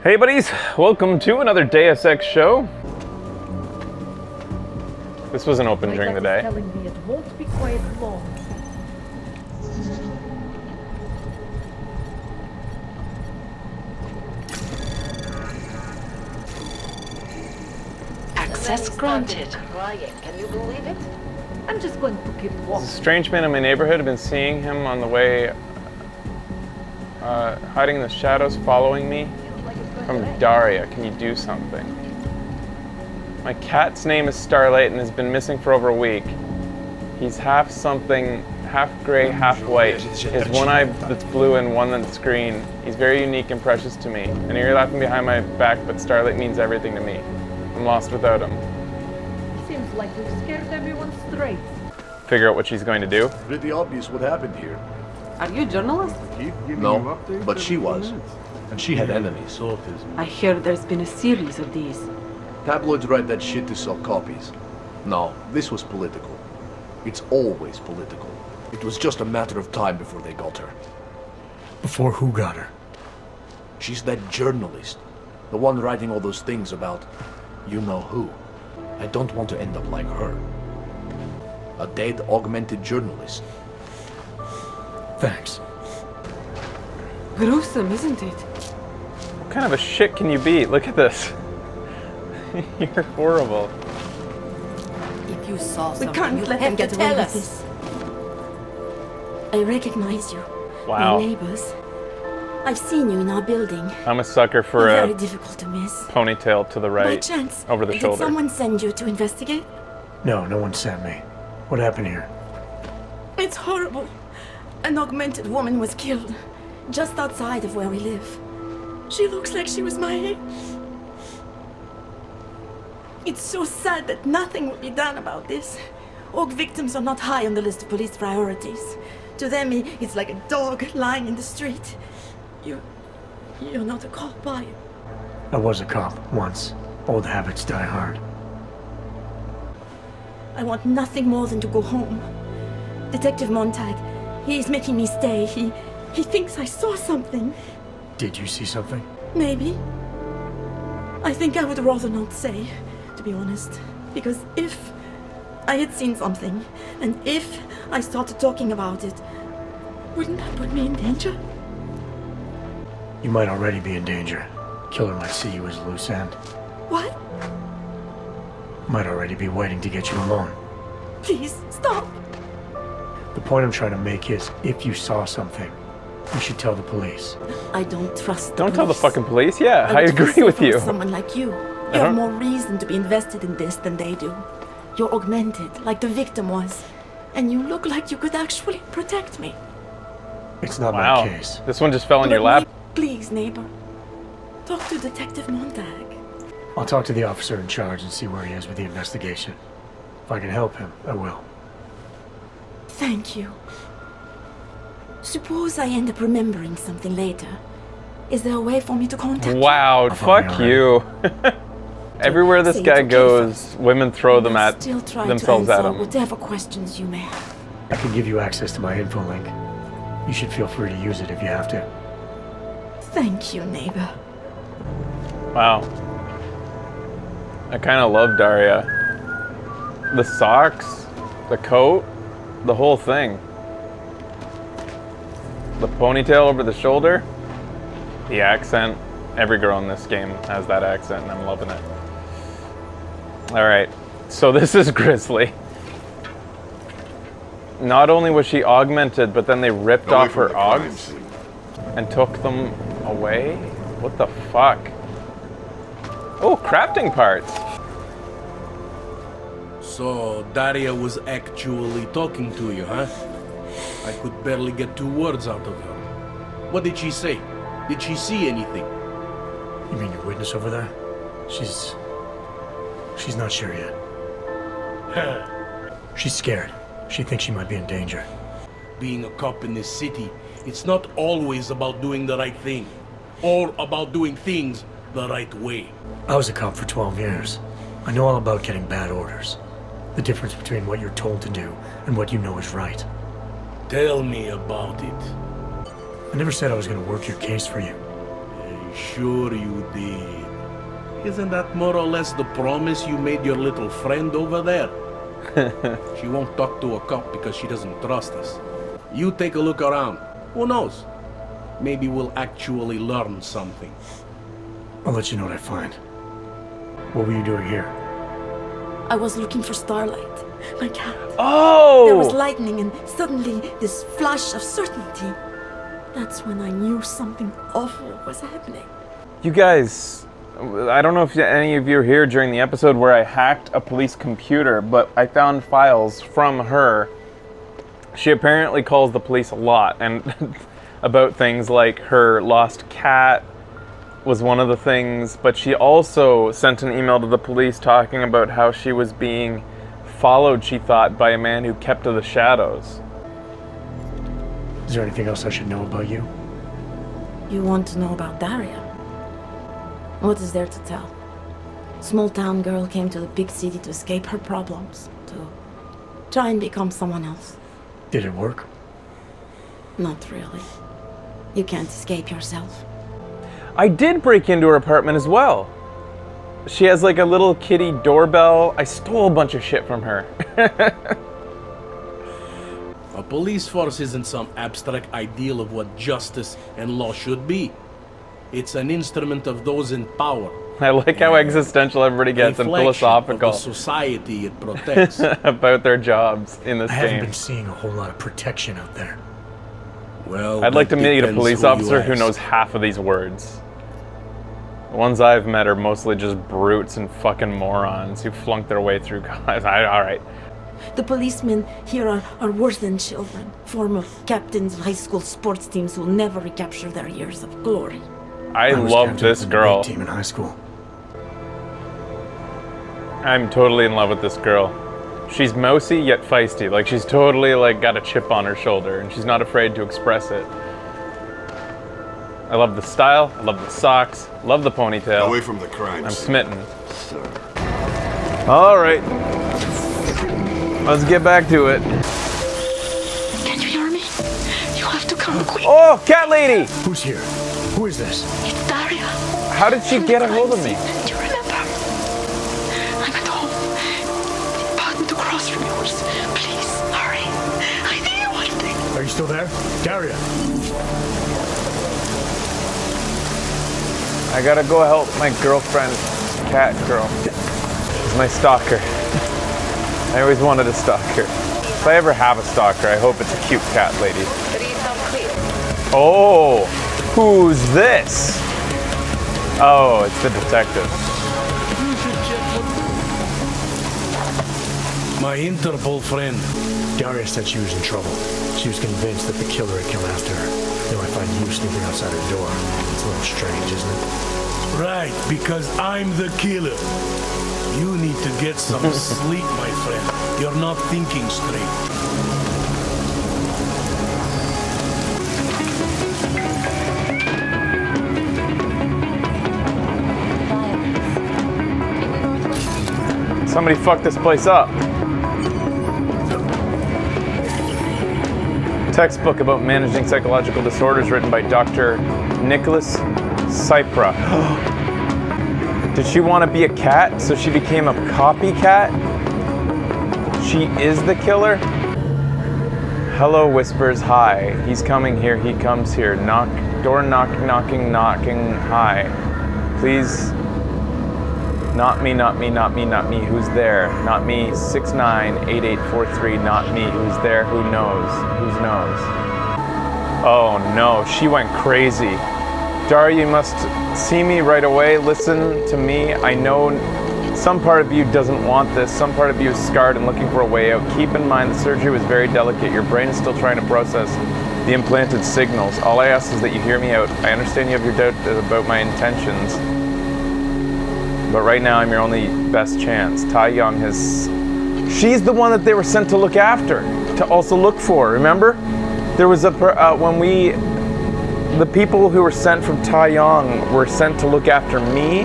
Hey buddies, welcome to another Deus Ex show. This wasn't open during the day. Telling me it won't be quiet long. Access granted. Crying. Can you believe it? I'm just going to keep There's walking. a strange man in my neighborhood. I've been seeing him on the way, hiding in the shadows, following me. From Daria, can you do something? My cat's name is Starlight and has been missing for over a week. He's half something, half gray, half white. His one eye that's blue and one that's green. He's very unique and precious to me. I know you're laughing behind my back, but Starlight means everything to me. I'm lost without him. Seems like we've scared everyone straight. Figure out what she's going to do. Pretty obvious what happened here. Are you a journalist? No, but she was. And she had enemies. I hear there's been a series of these. Tabloids write that shit to sell copies. No, this was political. It's always political. It was just a matter of time before they got her. Before who got her? She's that journalist. The one writing all those things about you know who. I don't want to end up like her. A dead, augmented journalist. Thanks. Gruesome, isn't it? What kind of a shit can you be? Look at this. You're horrible. If you saw We something, can't you let have them to get tell away with us. I recognize you. Wow. We're neighbors. I've seen you in our building. I'm a sucker for You're a very difficult to miss. ponytail to the By right, chance, over the did shoulder. someone send you to investigate? No, no one sent me. What happened here? It's horrible. An augmented woman was killed, just outside of where we live. She looks like she was my age. It's so sad that nothing will be done about this. Org victims are not high on the list of police priorities. To them, it's like a dog lying in the street. You're not a cop, are you? I was a cop once. Old habits die hard. I want nothing more than to go home. Detective Montag, he's making me stay. He thinks I saw something. Did you see something? Maybe. I think I would rather not say, to be honest. Because if I had seen something, and if I started talking about it, wouldn't that put me in danger? You might already be in danger. Killer might see you as a loose end. What? Might already be waiting to get you alone. Please, stop. The point I'm trying to make is, if you saw something, you should tell the police. I don't trust the Don't tell the police. fucking police. Yeah, I would feel agree with safer you. Someone like you. You don't- have more reason to be invested in this than they do. You're augmented, like the victim was. And you look like you could actually protect me. It's not Wow. my case. This one just fell in your Let lap. me- Please, neighbor. Talk to Detective Montag. I'll talk to the officer in charge and see where he is with the investigation. If I can help him, I will. Thank you. Suppose I end up remembering something later. Is there a way for me to contact Wow, find fuck me you. Everywhere this Say guy it's okay goes, women throw you? them I'll at still try themselves to at answer him. whatever questions you may have. I can give you access to my info link. You should feel free to use it if you have to. Thank you, neighbor. Wow. I kind of love Daria. The socks, the coat, the whole thing. The ponytail over the shoulder, the accent. Every girl in this game has that accent and I'm loving it. Alright, so this is Grizzly. Not only was she augmented, but then they ripped off her augs and took them away? What the fuck? Oh, crafting parts. So, Daria was actually talking to you, huh? I could barely get 2 words out of her. What did she say? Did she see anything? You mean your witness over there? She's not sure yet. She's scared. She thinks she might be in danger. Being a cop in this city, it's not always about doing the right thing. Or about doing things the right way. I was a cop for 12 years. I know all about getting bad orders. The difference between what you're told to do and what you know is right. Tell me about it. I never said I was going to work your case for you. Sure you did. Isn't that more or less the promise you made your little friend over there? She won't talk to a cop because she doesn't trust us. You take a look around. Who knows? Maybe we'll actually learn something. I'll let you know what I find. What were you doing here? I was looking for Starlight, my cat. Oh! There was lightning and suddenly this flash of certainty. That's when I knew something awful was happening. You guys, I don't know if any of you are here during the episode where I hacked a police computer, but I found files from her. She apparently calls the police a lot, and about things like her lost cat was one of the things, but she also sent an email to the police talking about how she was being followed, she thought, by a man who kept to the shadows. Is there anything else I should know about you? You want to know about Daria? What is there to tell? Small town girl came to the big city to escape her problems, to try and become someone else. Did it work? Not really. You can't escape yourself. I did break into her apartment as well. She has like a little kitty doorbell. I stole a bunch of shit from her. A police force isn't some abstract ideal of what justice and law should be. It's an instrument of those in power. I like how existential everybody gets and Reflection philosophical of the society it protects. about their jobs in this I haven't game. been seeing a whole lot of protection out there. Well, I'd like to that meet a depends police who you officer who ask. knows half of these words. The ones I've met are mostly just brutes and fucking morons who flunked their way through college. Alright. The policemen here are worse than children. Former captains of high school sports teams who will never recapture their years of glory. I was love captain this of the girl. debate team in high school. I'm totally in love with this girl. She's mousy yet feisty. Like she's totally like got a chip on her shoulder and she's not afraid to express it. I love the style, I love the socks, love the ponytail. Away from the crime I'm scene, smitten. sir. All right. Let's get back to it. Can you hear me? You have to come quick. Oh, cat lady! Who's here? Who is this? It's Daria. How did she get a hold of me? Do you remember? I'm at home. The apartment across from yours. Please, hurry. I need you one thing. Are you still there? Daria! I gotta go help my girlfriend, cat girl. She's my stalker. I always wanted a stalker. If I ever have a stalker, I hope it's a cute cat lady. Oh, who's this? Oh, it's the detective. My Interpol friend. Daria said she was in trouble. She was convinced that the killer had come after her. Now I find you sneaking outside her door. It's a little strange, isn't it? Right, because I'm the killer. You need to get some sleep, my friend. You're not thinking straight. Somebody fucked this place up. Textbook about managing psychological disorders written by Dr. Nicholas Cypra. Did she want to be a cat, so she became a copycat? She is the killer? Hello whispers, hi. He's coming here, he comes here. Knock, door knocking, hi. Please. Not me, not me, not me, not me, who's there? Not me, 698843, not me, who's there, who knows? Who's knows? Oh no, she went crazy. Daria, you must see me right away, listen to me. I know some part of you doesn't want this, some part of you is scarred and looking for a way out. Keep in mind the surgery was very delicate. Your brain is still trying to process the implanted signals. All I ask is that you hear me out. I understand you have your doubt about my intentions. But right now, I'm your only best chance. Tai Young has... She's the one that they were sent to look after, to also look for, remember? There was a... The people who were sent from Tai Young were sent to look after me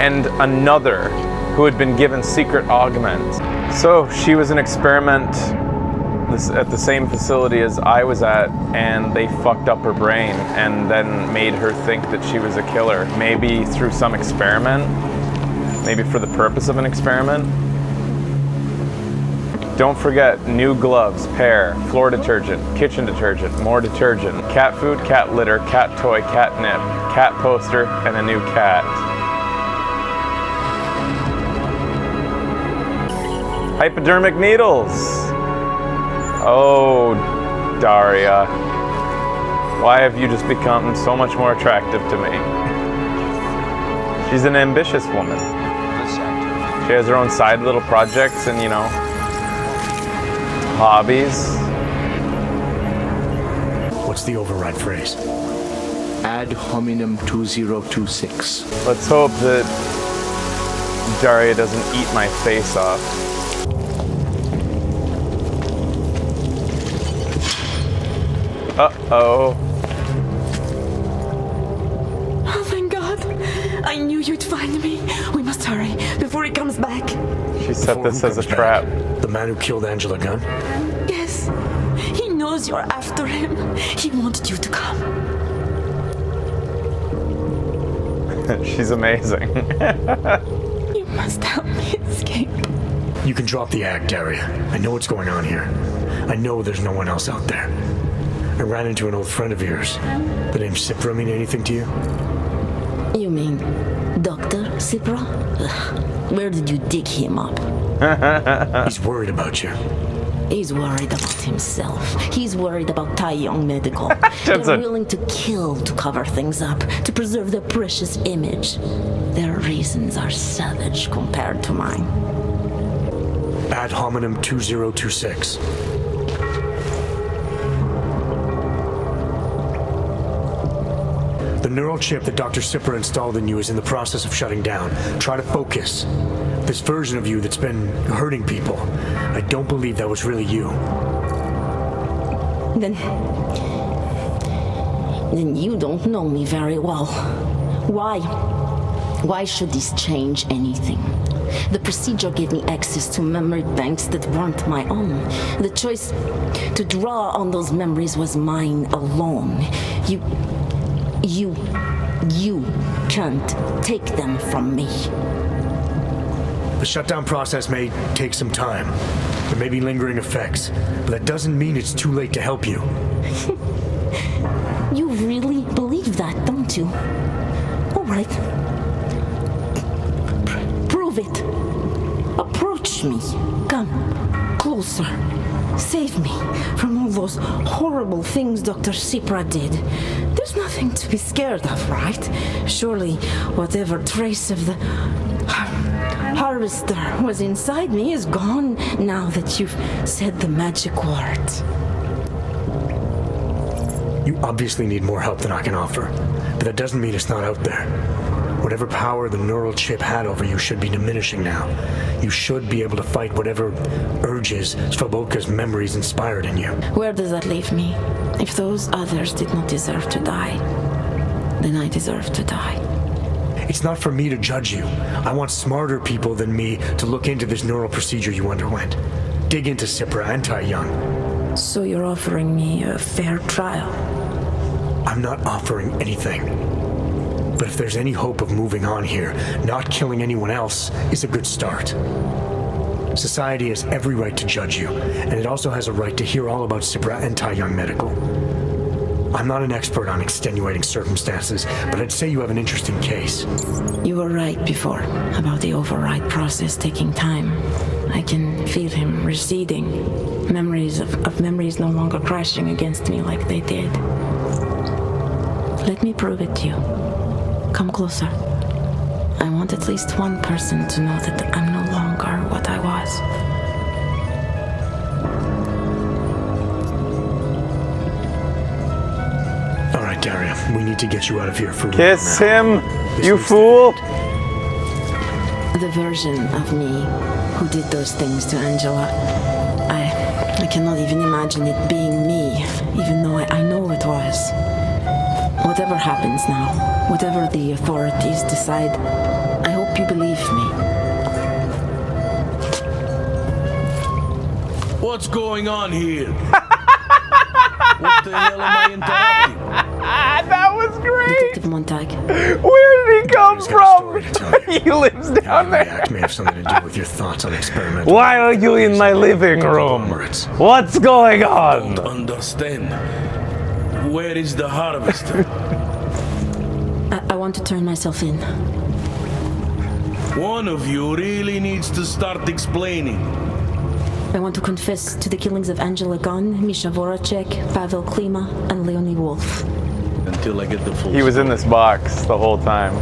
and another who had been given secret augment. So she was an experiment at the same facility as I was at, and they fucked up her brain and then made her think that she was a killer. Maybe through some experiment, maybe for the purpose of an experiment. Don't forget, new gloves, pear, floor detergent, kitchen detergent, more detergent, cat food, cat litter, cat toy, catnip, cat poster, and a new cat. Hypodermic needles. Oh, Daria. Why have you just become so much more attractive to me? She's an ambitious woman. She has her own side little projects and, you know, hobbies. What's the override phrase? Ad hominem 2026. Let's hope that Daria doesn't eat my face off. Uh-oh. Oh, thank God. I knew you'd find me. We must hurry before he comes back. She set Before this who as a comes trap. back? The man who killed Angela Gunn? Yes. He knows you're after him. He wanted you to come. She's amazing. You must help me escape. You can drop the act, Daria. I know what's going on here. I know there's no one else out there. I ran into an old friend of yours. The name Cipra mean anything to you? You mean Dr. Cipra? Ugh. Where did you dig him up? He's worried about you. He's worried about himself. He's worried about Tai Young Medical. That's They're a- willing to kill to cover things up, to preserve their precious image. Their reasons are savage compared to mine. Ad hominem 2026. The neural chip that Dr. Cipra installed in you is in the process of shutting down. Try to focus. This version of you that's been hurting people, I don't believe that was really you. Then you don't know me very well. Why? Why should this change anything? The procedure gave me access to memory banks that weren't my own. The choice to draw on those memories was mine alone. You can't take them from me. The shutdown process may take some time. There may be lingering effects, but that doesn't mean it's too late to help you. You really believe that, don't you? All right. Prove it. Approach me. Come closer. Save me from all those horrible things Dr. Cipra did. There's nothing to be scared of, right? Surely whatever trace of the harvester was inside me is gone now that you've said the magic words. You obviously need more help than I can offer, but that doesn't mean it's not out there. Whatever power the neural chip had over you should be diminishing now. You should be able to fight whatever urges Svoboka's memories inspired in you. Where does that leave me? If those others did not deserve to die, then I deserve to die. It's not for me to judge you. I want smarter people than me to look into this neural procedure you underwent. Dig into Cipra and Tai Young. So you're offering me a fair trial? I'm not offering anything. But if there's any hope of moving on here, not killing anyone else is a good start. Society has every right to judge you, and it also has a right to hear all about Cipra and Tai Young Medical. I'm not an expert on extenuating circumstances, but I'd say you have an interesting case. You were right before about the override process taking time. I can feel him receding. Memories of memories no longer crashing against me like they did. Let me prove it to you. Come closer. I want at least one person to know that I'm no longer what I was. All right, Daria, we need to get you out of here for Kiss now. him, This you needs to fool! end. The version of me who did those things to Angela. I cannot even imagine it being me, even though I know it was. Whatever happens now, whatever the authorities decide, I hope you believe me. What's going on here? What the hell am I interrupting? That was great! Detective Montag. Where did he come He's got a story to from? tell you. He lives How down you there. react may have something to do with your thoughts on experimental. Why are you in my living room? What's going on? Don't understand. Where is the harvester? I want to turn myself in. One of you really needs to start explaining. I want to confess to the killings of Angela Gunn, Misha Voracek, Pavel Klima, and Leonie Wolf. Until I get the full He was in this box the whole time.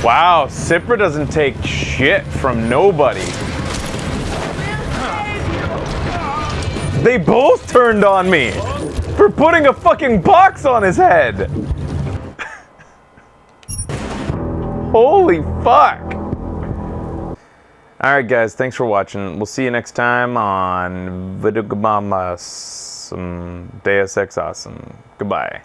Wow, Cipra doesn't take shit from nobody. They both turned on me for putting a fucking box on his head. Holy fuck. Alright guys, thanks for watching. We'll see you next time on Videogamas Deus Ex Awesome. Goodbye.